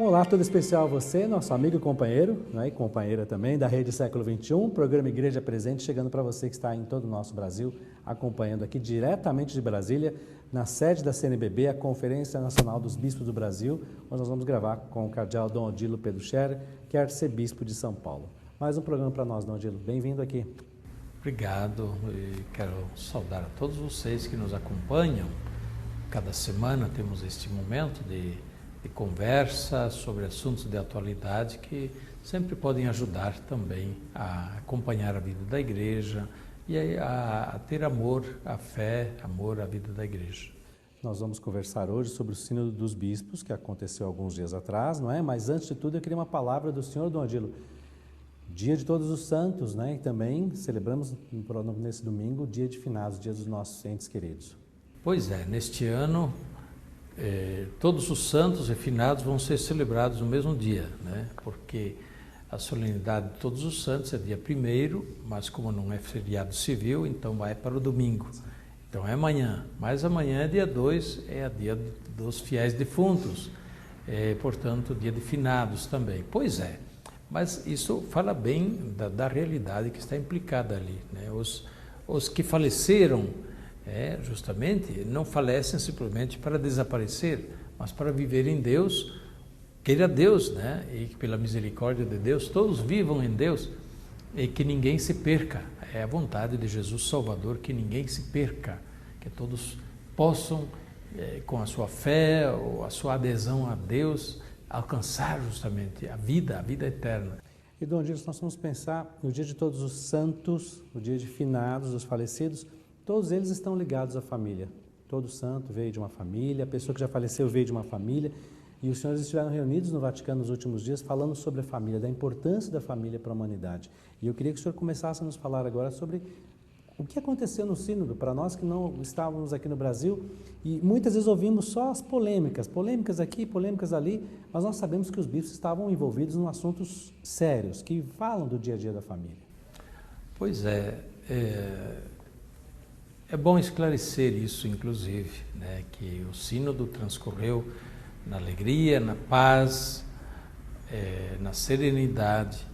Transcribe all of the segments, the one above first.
Olá, todo especial a você, nosso amigo e companheiro, né, e companheira também da Rede Século XXI, programa Igreja Presente, chegando para você que está em todo o nosso Brasil, acompanhando aqui diretamente de Brasília, na sede da CNBB, a Conferência Nacional dos Bispos do Brasil, onde nós vamos gravar com o cardeal Dom Odilo Pedro Scherer, que é arcebispo de São Paulo. Mais um programa para nós, Dom Odilo. Bem-vindo aqui. Obrigado e quero saudar a todos vocês que nos acompanham. Cada semana temos este momento de conversa sobre assuntos de atualidade que sempre podem ajudar também a acompanhar a vida da igreja e a ter amor à fé, amor à vida da igreja. Nós vamos conversar hoje sobre o Sínodo dos Bispos, que aconteceu alguns dias atrás, não é? Mas antes de tudo eu queria uma palavra do senhor, Dom Odilo. Dia de Todos os Santos, né? E também celebramos nesse domingo o Dia de Finados, o Dia dos nossos entes queridos. Pois é, neste ano todos os santos e finados vão ser celebrados no mesmo dia, né? Porque a solenidade de Todos os Santos é dia 1º, mas como não é feriado civil, então vai para o domingo. Então é amanhã, mas amanhã é dia 2, é a dia dos fiéis defuntos, portanto dia de finados também. Pois é, mas isso fala bem da realidade que está implicada ali, né? Os que faleceram justamente não falecem simplesmente para desaparecer, mas para viver em Deus, queira Deus, né? E que pela misericórdia de Deus todos vivam em Deus e que ninguém se perca. É a vontade de Jesus Salvador que ninguém se perca, que todos possam, com a sua fé ou a sua adesão a Deus, alcançar justamente a vida eterna. E, Dom Odilo, nós vamos pensar no Dia de Todos os Santos, o Dia de Finados, dos falecidos. Todos eles estão ligados à família. Todo santo veio de uma família, a pessoa que já faleceu veio de uma família. E os senhores estiveram reunidos no Vaticano nos últimos dias falando sobre a família, da importância da família para a humanidade. E eu queria que o senhor começasse a nos falar agora sobre o que aconteceu no Sínodo, para nós que não estávamos aqui no Brasil. E muitas vezes ouvimos só as polêmicas aqui, polêmicas ali, mas nós sabemos que os bispos estavam envolvidos em assuntos sérios, que falam do dia a dia da família. Pois é bom esclarecer isso, inclusive, né, que o Sínodo transcorreu na alegria, na paz, na serenidade,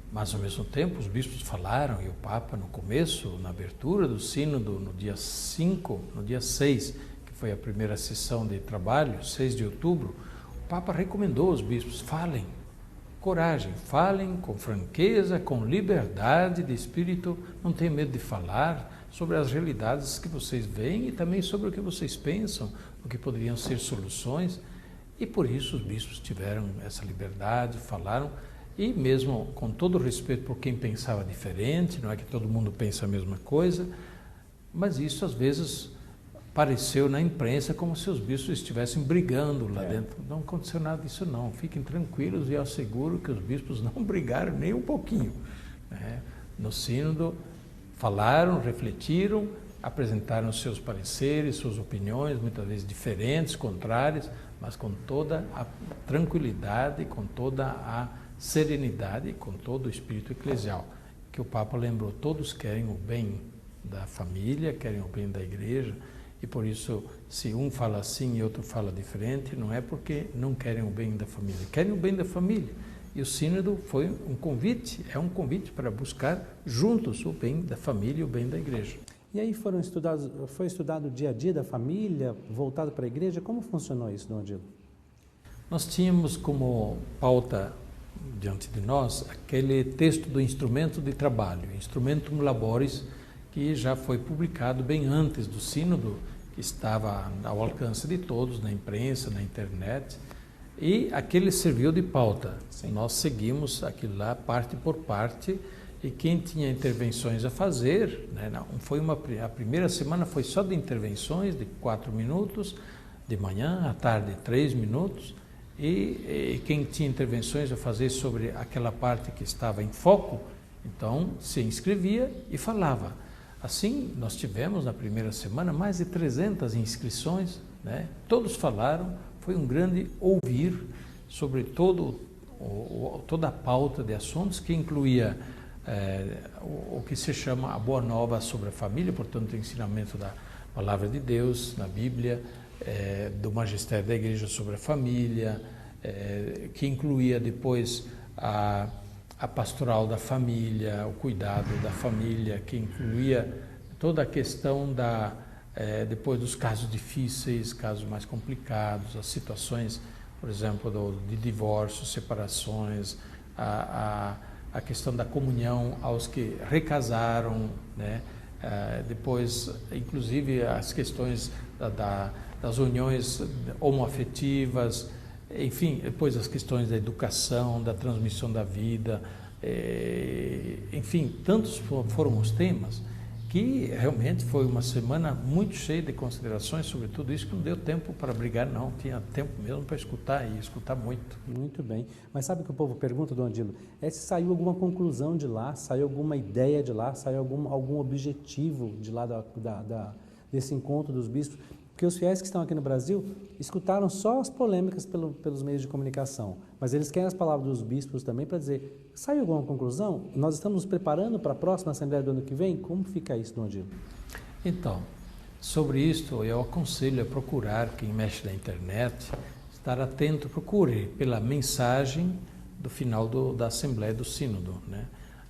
mas ao mesmo tempo os bispos falaram, e o Papa no começo, na abertura do Sínodo, no dia 6, que foi a primeira sessão de trabalho, 6 de outubro, o Papa recomendou aos bispos, falem, coragem, falem com franqueza, com liberdade de espírito, não tenham medo de falar sobre as realidades que vocês veem e também sobre o que vocês pensam, o que poderiam ser soluções. E por isso os bispos tiveram essa liberdade, falaram, e mesmo com todo o respeito por quem pensava diferente, não é que todo mundo pensa a mesma coisa, mas isso às vezes pareceu na imprensa como se os bispos estivessem brigando lá dentro. Não aconteceu nada disso não, fiquem tranquilos e eu asseguro que os bispos não brigaram nem um pouquinho, né? No Sínodo falaram, refletiram, apresentaram seus pareceres, suas opiniões, muitas vezes diferentes, contrárias, mas com toda a tranquilidade, com toda a serenidade, com todo o espírito eclesial. Que o Papa lembrou, todos querem o bem da família, querem o bem da igreja, e por isso, se um fala assim e outro fala diferente, não é porque não querem o bem da família, querem o bem da família. E o Sínodo foi um convite, é um convite para buscar juntos o bem da família e o bem da igreja. E aí foi estudado o dia a dia da família, voltado para a igreja? Como funcionou isso, Dom Odilo? Nós tínhamos como pauta diante de nós aquele texto do Instrumento de Trabalho, Instrumentum Laboris, que já foi publicado bem antes do Sínodo, que estava ao alcance de todos, na imprensa, na internet, e aquele serviu de pauta. Sim. Nós seguimos aquilo lá parte por parte, e quem tinha intervenções a fazer, né, a primeira semana foi só de intervenções de 4 minutos, de manhã, à tarde 3 minutos, e quem tinha intervenções a fazer sobre aquela parte que estava em foco, então se inscrevia e falava. Assim, nós tivemos na primeira semana mais de 300 inscrições, né? Todos falaram, foi um grande ouvir sobre toda a pauta de assuntos que incluía o que se chama a Boa Nova sobre a família, portanto o ensinamento da Palavra de Deus na Bíblia, do magistério da Igreja sobre a família, que incluía depois a pastoral da família, o cuidado da família, que incluía toda a questão depois dos casos difíceis, casos mais complicados, as situações, por exemplo, de divórcio, separações, a questão da comunhão aos que recasaram, né? Depois, inclusive, as questões das uniões homoafetivas, enfim, depois as questões da educação, da transmissão da vida, enfim, tantos foram os temas que realmente foi uma semana muito cheia de considerações sobre tudo isso, que não deu tempo para brigar, não, tinha tempo mesmo para escutar e escutar muito. Muito bem, mas sabe o que o povo pergunta, Dom Adilo? Se saiu alguma conclusão de lá, saiu alguma ideia de lá, saiu algum objetivo de lá desse encontro dos bispos? Porque os fiéis que estão aqui no Brasil escutaram só as polêmicas pelos meios de comunicação, mas eles querem as palavras dos bispos também para dizer, saiu alguma conclusão? Nós estamos nos preparando para a próxima Assembleia do ano que vem? Como fica isso, Dom Adilo? Então, sobre isto eu aconselho a procurar, quem mexe na internet, estar atento, procure pela mensagem do final da Assembleia do Sínodo, né?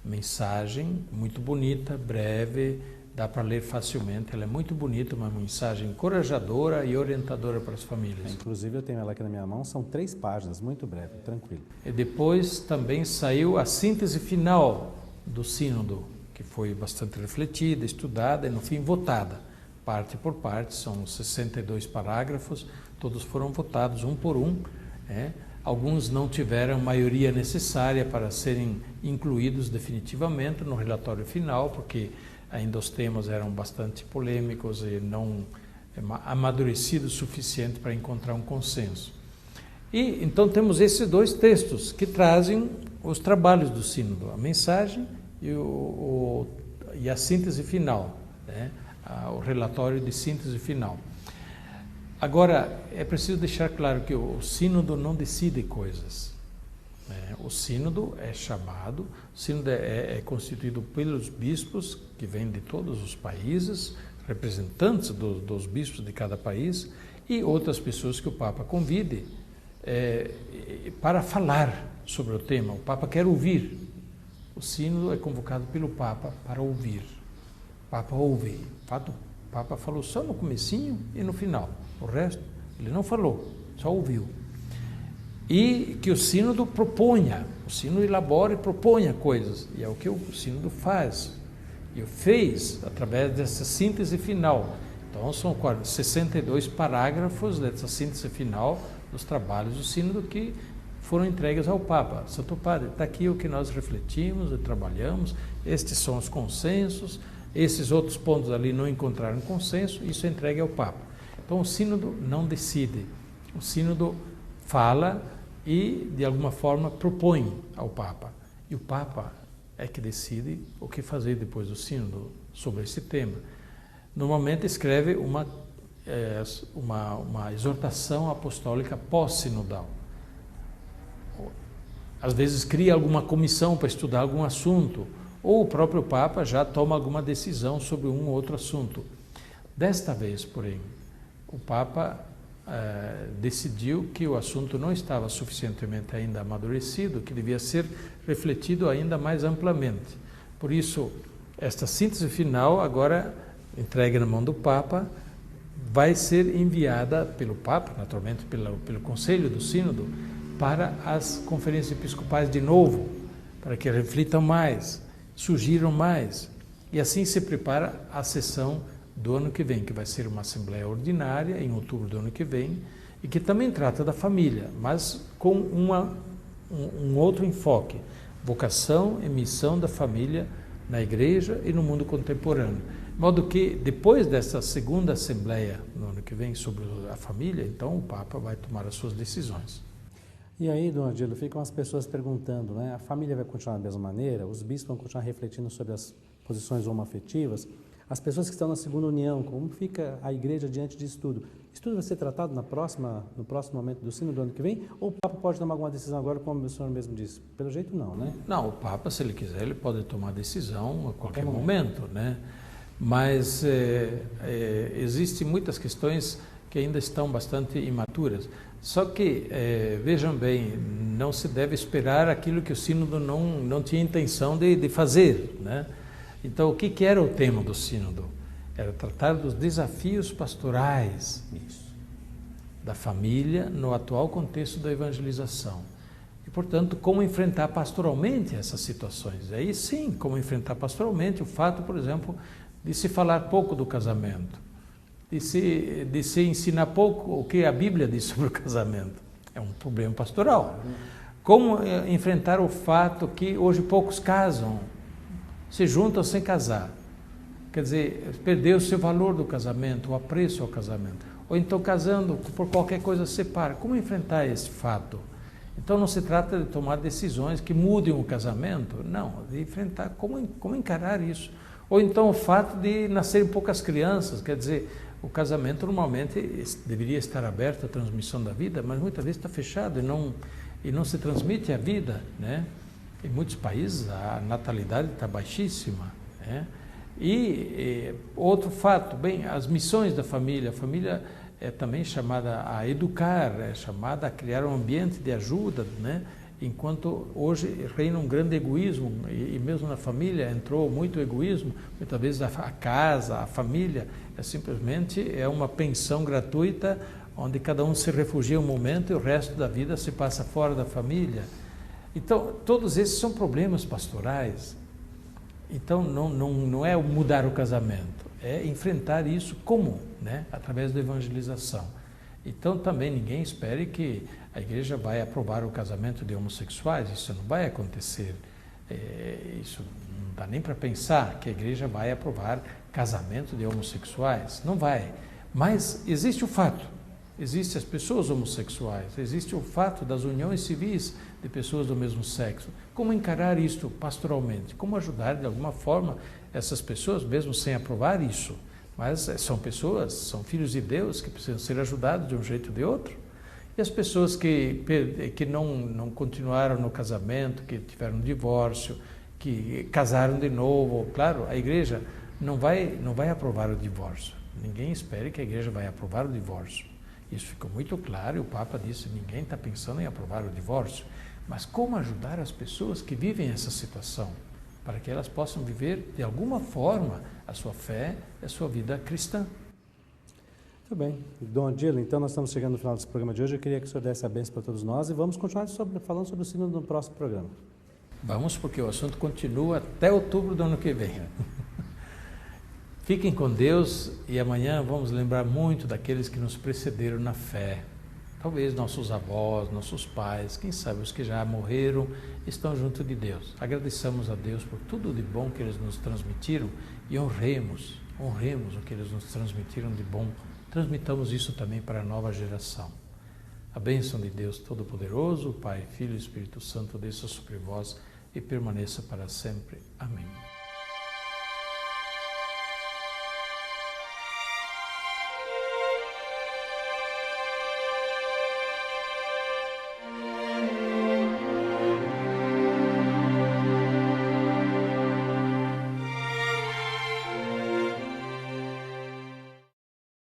Mensagem muito bonita, breve, dá para ler facilmente, ela é muito bonita, uma mensagem encorajadora e orientadora para as famílias. Inclusive eu tenho ela aqui na minha mão, são 3 páginas, muito breve, tranquilo. E depois também saiu a síntese final do sínodo, que foi bastante refletida, estudada e no fim votada, parte por parte, são 62 parágrafos, todos foram votados um por um, Alguns não tiveram maioria necessária para serem incluídos definitivamente no relatório final, porque ainda os temas eram bastante polêmicos e não amadurecidos o suficiente para encontrar um consenso. E então temos esses 2 textos que trazem os trabalhos do sínodo, a mensagem e a síntese final, né? O relatório de síntese final. Agora, é preciso deixar claro que o sínodo não decide coisas. O sínodo é chamado, o sínodo é constituído pelos bispos que vêm de todos os países, representantes dos bispos de cada país e outras pessoas que o Papa convide para falar sobre o tema. O Papa quer ouvir. O sínodo é convocado pelo Papa para ouvir. O Papa ouve. O Papa falou só no comecinho e no final. O resto ele não falou, só ouviu. E que o sínodo proponha, o sínodo elabora e proponha coisas, e é o que o sínodo faz, e o fez através dessa síntese final. Então são 62 parágrafos dessa síntese final dos trabalhos do sínodo que foram entregues ao Papa. Santo Padre, está aqui o que nós refletimos e trabalhamos, estes são os consensos, esses outros pontos ali não encontraram consenso, isso é entregue ao Papa. Então o sínodo não decide, o sínodo fala e, de alguma forma, propõe ao Papa. E o Papa é que decide o que fazer depois do sínodo sobre esse tema. Normalmente escreve uma exortação apostólica pós-sinodal. Às vezes cria alguma comissão para estudar algum assunto, ou o próprio Papa já toma alguma decisão sobre um ou outro assunto. Desta vez, porém, o Papa decidiu que o assunto não estava suficientemente ainda amadurecido, que devia ser refletido ainda mais amplamente. Por isso, esta síntese final, agora entregue na mão do Papa, vai ser enviada pelo Papa, naturalmente pelo Conselho do Sínodo, para as conferências episcopais de novo, para que reflitam mais, sugiram mais, e assim se prepara a sessão do ano que vem, que vai ser uma Assembleia Ordinária, em outubro do ano que vem, e que também trata da família, mas com um outro enfoque, vocação e missão da família na Igreja e no mundo contemporâneo. De modo que, depois dessa segunda Assembleia, no ano que vem, sobre a família, então o Papa vai tomar as suas decisões. E aí, Dom Adilo, ficam as pessoas perguntando, né? A família vai continuar da mesma maneira? Os bispos vão continuar refletindo sobre as posições homoafetivas? As pessoas que estão na segunda união, como fica a igreja diante disso tudo? Isso tudo vai ser tratado no próximo momento do sínodo do ano que vem? Ou o Papa pode tomar alguma decisão agora, como o senhor mesmo disse? Pelo jeito não, né? Não, o Papa, se ele quiser, ele pode tomar decisão a qualquer momento, né? Mas existem muitas questões que ainda estão bastante imaturas. Só que, vejam bem, não se deve esperar aquilo que o sínodo não tinha intenção de fazer, né? Então, o que era o tema do sínodo? Era tratar dos desafios pastorais da família no atual contexto da evangelização. E, portanto, como enfrentar pastoralmente essas situações. Aí sim, como enfrentar pastoralmente o fato, por exemplo, de se falar pouco do casamento, de se ensinar pouco o que a Bíblia diz sobre o casamento. É um problema pastoral. Como enfrentar o fato que hoje poucos casam, se juntam sem casar. Quer dizer, perdeu o seu valor do casamento, o apreço ao casamento. Ou então casando, por qualquer coisa se separa. Como enfrentar esse fato? Então não se trata de tomar decisões que mudem o casamento, não, de enfrentar como encarar isso. Ou então o fato de nascerem poucas crianças, quer dizer, o casamento normalmente deveria estar aberto à transmissão da vida, mas muitas vezes está fechado e não se transmite a vida, né? Em muitos países a natalidade está baixíssima, né? E outro fato, bem, as missões da família, a família é também chamada a educar, é chamada a criar um ambiente de ajuda, né? Enquanto hoje reina um grande egoísmo, e mesmo na família entrou muito egoísmo, muitas vezes a casa, a família, simplesmente uma pensão gratuita, onde cada um se refugia um momento e o resto da vida se passa fora da família. Então, todos esses são problemas pastorais. Então, não é mudar o casamento, é enfrentar isso como? Né? Através da evangelização. Então, também ninguém espere que a igreja vai aprovar o casamento de homossexuais, isso não vai acontecer. Isso não dá nem para pensar que a igreja vai aprovar casamento de homossexuais, não vai. Mas existe o fato, existem as pessoas homossexuais, existe o fato das uniões civis de pessoas do mesmo sexo. Como encarar isto pastoralmente? Como ajudar de alguma forma essas pessoas, mesmo sem aprovar isso? Mas são pessoas, são filhos de Deus que precisam ser ajudados de um jeito ou de outro. E as pessoas que não continuaram no casamento, que tiveram divórcio, que casaram de novo, claro, a igreja não vai aprovar o divórcio. Ninguém espere que a igreja vai aprovar o divórcio. Isso ficou muito claro e o Papa disse, ninguém está pensando em aprovar o divórcio. Mas como ajudar as pessoas que vivem essa situação? Para que elas possam viver, de alguma forma, a sua fé e a sua vida cristã. Muito bem. Dom Odilo, então nós estamos chegando no final desse programa de hoje. Eu queria que o senhor desse a bênção para todos nós e vamos continuar falando sobre o sínodo no próximo programa. Vamos, porque o assunto continua até outubro do ano que vem. Fiquem com Deus e amanhã vamos lembrar muito daqueles que nos precederam na fé. Talvez nossos avós, nossos pais, quem sabe os que já morreram, estão junto de Deus. Agradeçamos a Deus por tudo de bom que eles nos transmitiram e honremos o que eles nos transmitiram de bom. Transmitamos isso também para a nova geração. A bênção de Deus Todo-Poderoso, Pai, Filho e Espírito Santo, desça sobre vós e permaneça para sempre. Amém.